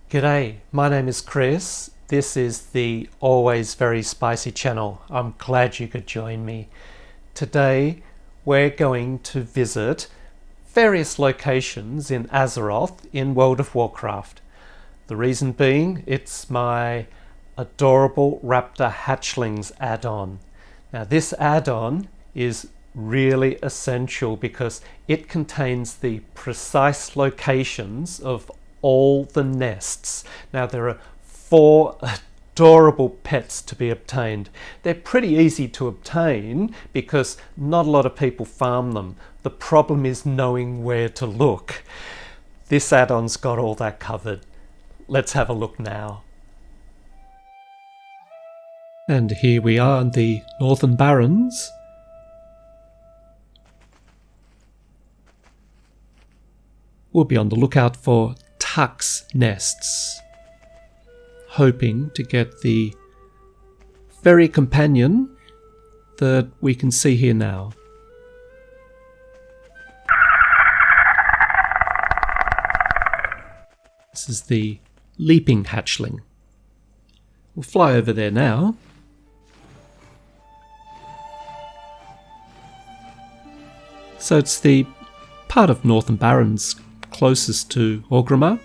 G'day, my name is Chris. This is the Always Very Spicy channel. I'm glad you could join me. Today we're going to visit various locations in Azeroth in World of Warcraft. The reason being, it's my adorable Raptor Hatchlings add-on. Now this add-on is really essential because it contains the precise locations of all the nests. Now there are 4 adorable pets to be obtained. They're pretty easy to obtain because not a lot of people farm them. The problem is knowing where to look. This add-on's got all that covered. Let's have a look now. And here we are in the Northern Barrens. We'll be on the lookout for Tuck's nests, hoping to get the fairy companion that we can see here now. This is the leaping hatchling. We'll fly over there now. So it's the part of Northern Barrens closest to Orgrimmar.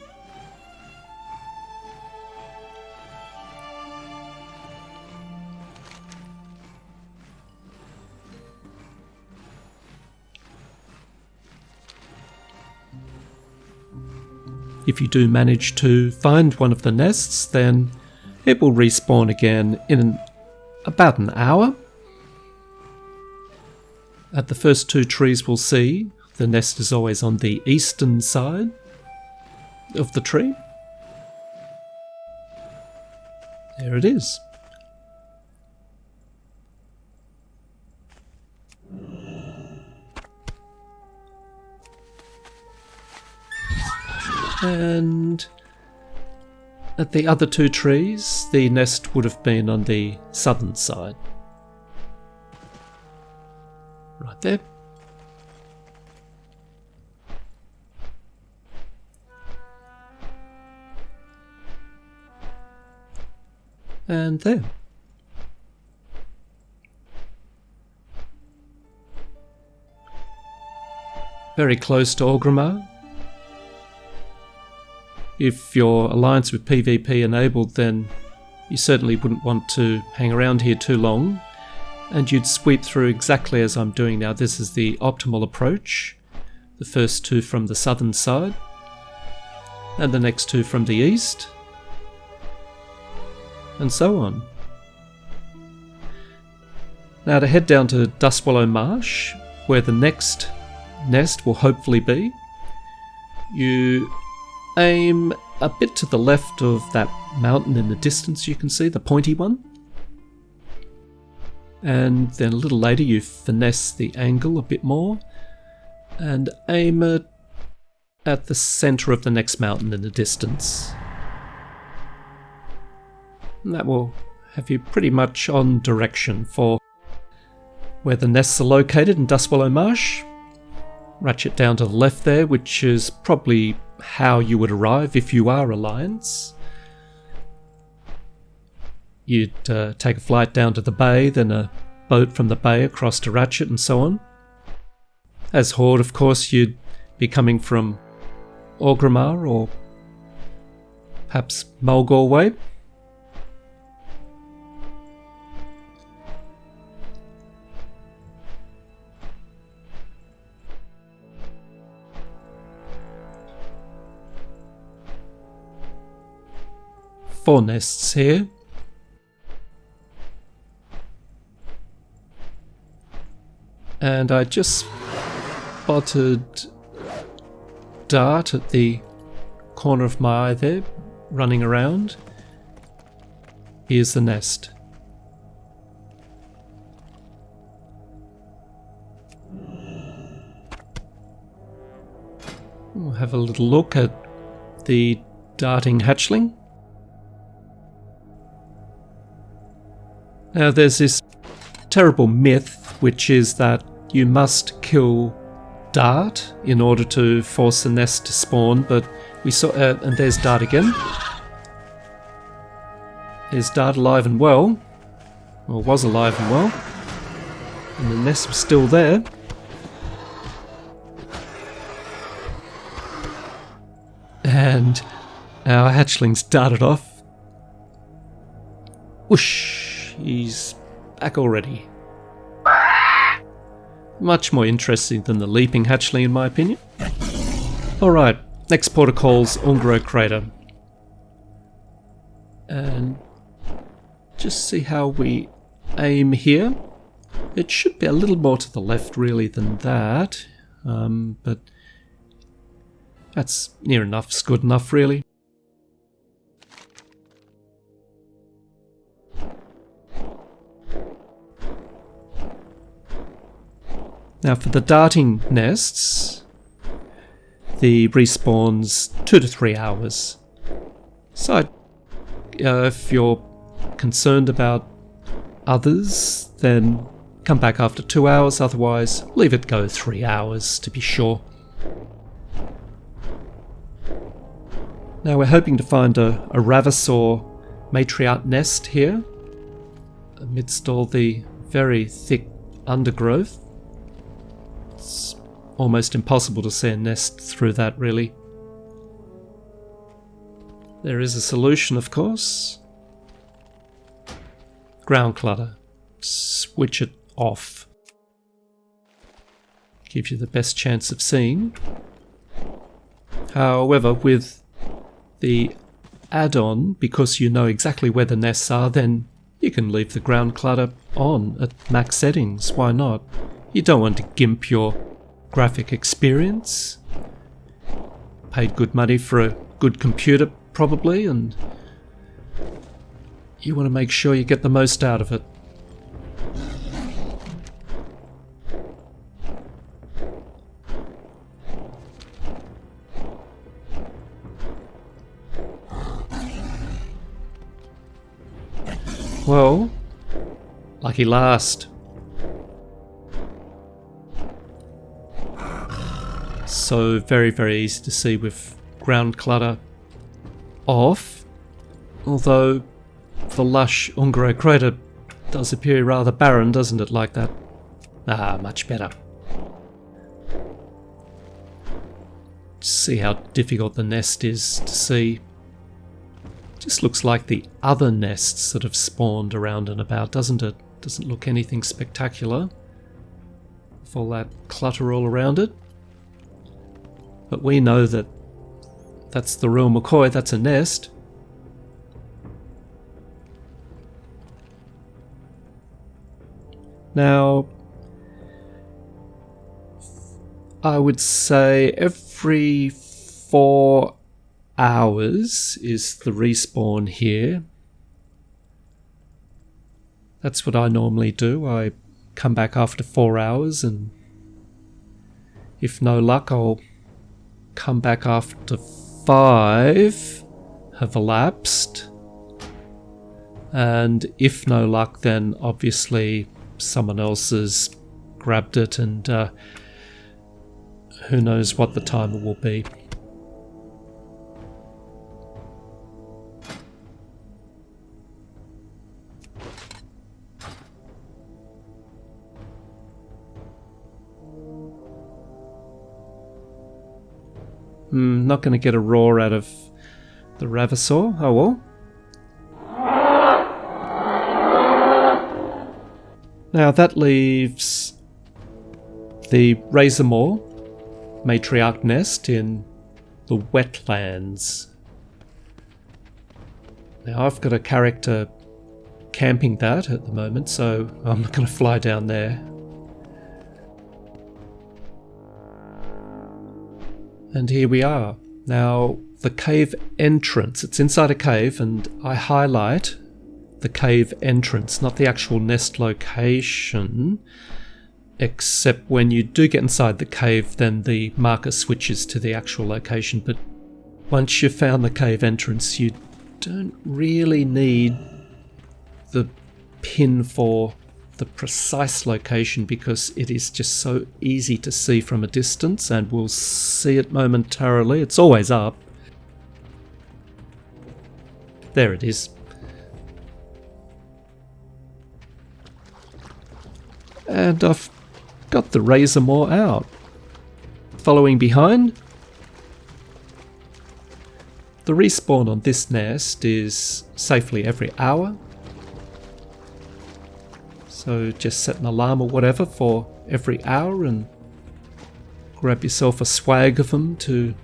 If you do manage to find one of the nests, then it will respawn again in about an hour. At the first 2 trees we'll see, the nest is always on the eastern side of the tree. There it is. And at the other 2 trees, the nest would have been on the southern side. Right there. And there. Very close to Orgrimmar. If your alliance with PvP enabled, then you certainly wouldn't want to hang around here too long, and you'd sweep through exactly as I'm doing now. This is the optimal approach. The first 2 from the southern side, and the next 2 from the east, and so on. Now to head down to Duskwallow Marsh, where the next nest will hopefully be, you aim a bit to the left of that mountain in the distance you can see, the pointy one. And then a little later you finesse the angle a bit more and aim it at the centre of the next mountain in the distance. And that will have you pretty much on direction for where the nests are located in Duskwallow Marsh. Ratchet down to the left there, which is probably how you would arrive if you are Alliance. You'd take a flight down to the bay, then a boat from the bay across to Ratchet and so on. As Horde, of course, you'd be coming from Orgrimmar or perhaps Mulgore way. Four nests here. And I just spotted Dart at the corner of my eye there, running around. Here's the nest. We'll have a little look at the darting hatchling. Now there's this terrible myth, which is that you must kill dart in order to force the nest to spawn, but we saw, and there's dart again. There's dart alive and well, or was alive and well, and the nest was still there. And our hatchlings darted off. Whoosh! He's back already. Much more interesting than the leaping hatchling in my opinion. Alright, next port of call's Ungro Crater. And just see how we aim here. It should be a little more to the left really than that, but that's near enough, it's good enough really. Now for the darting nests, the respawn's 2 to 3 hours. So if you're concerned about others, then come back after 2 hours, otherwise leave it go 3 hours to be sure. Now we're hoping to find a Ravasor matriarch nest here, amidst all the very thick undergrowth. It's almost impossible to see a nest through that really. There is a solution, of course. Ground clutter. Switch it off. Gives you the best chance of seeing. However, with the add-on, because you know exactly where the nests are, then you can leave the ground clutter on at max settings. Why not? You don't want to gimp your graphic experience. Paid good money for a good computer, probably, and you want to make sure you get the most out of it. Well, lucky last. So very, very easy to see with ground clutter off, although the lush Ungro Crater does appear rather barren, doesn't it, like that? Ah, much better. See how difficult the nest is to see. Just looks like the other nests that have spawned around and about, doesn't it? Doesn't look anything spectacular with all that clutter all around it. But we know that that's the real McCoy, that's a nest. Now, I would say every 4 hours is the respawn here. That's what I normally do. I come back after 4 hours, and if no luck, I'll come back after 5 have elapsed. And if no luck, then obviously someone else has grabbed it, and who knows what the timer will be. Not going to get a roar out of the Ravasor. Oh well. Now that leaves the Razormaw matriarch nest in the wetlands. Now I've got a character camping that at the moment, so I'm not going to fly down there. And here we are. Now, the cave entrance, it's inside a cave, and I highlight the cave entrance, not the actual nest location, except when you do get inside the cave, then the marker switches to the actual location. But once you've found the cave entrance, you don't really need the pin for the precise location because it is just so easy to see from a distance, and we'll see it momentarily. It's always up. There it is. And I've got the razor maw out. Following behind, the respawn on this nest is safely every hour. So just set an alarm or whatever for every hour and grab yourself a swag of them to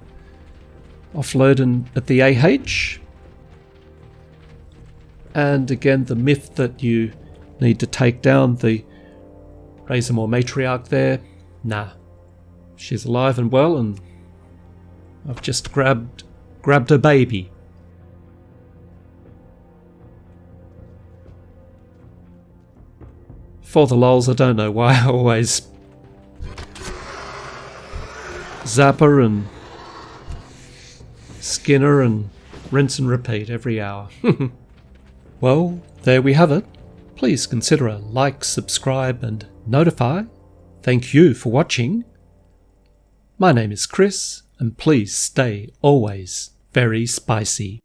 offload at the AH. And again, the myth that you need to take down the razor maw matriarch there, nah. She's alive and well, and I've just grabbed her baby. For the lols, I don't know why I always zap her and skin her and rinse and repeat every hour. Well, there we have it. Please consider a like, subscribe and notify. Thank you for watching. My name is Chris, and please stay always very spicy.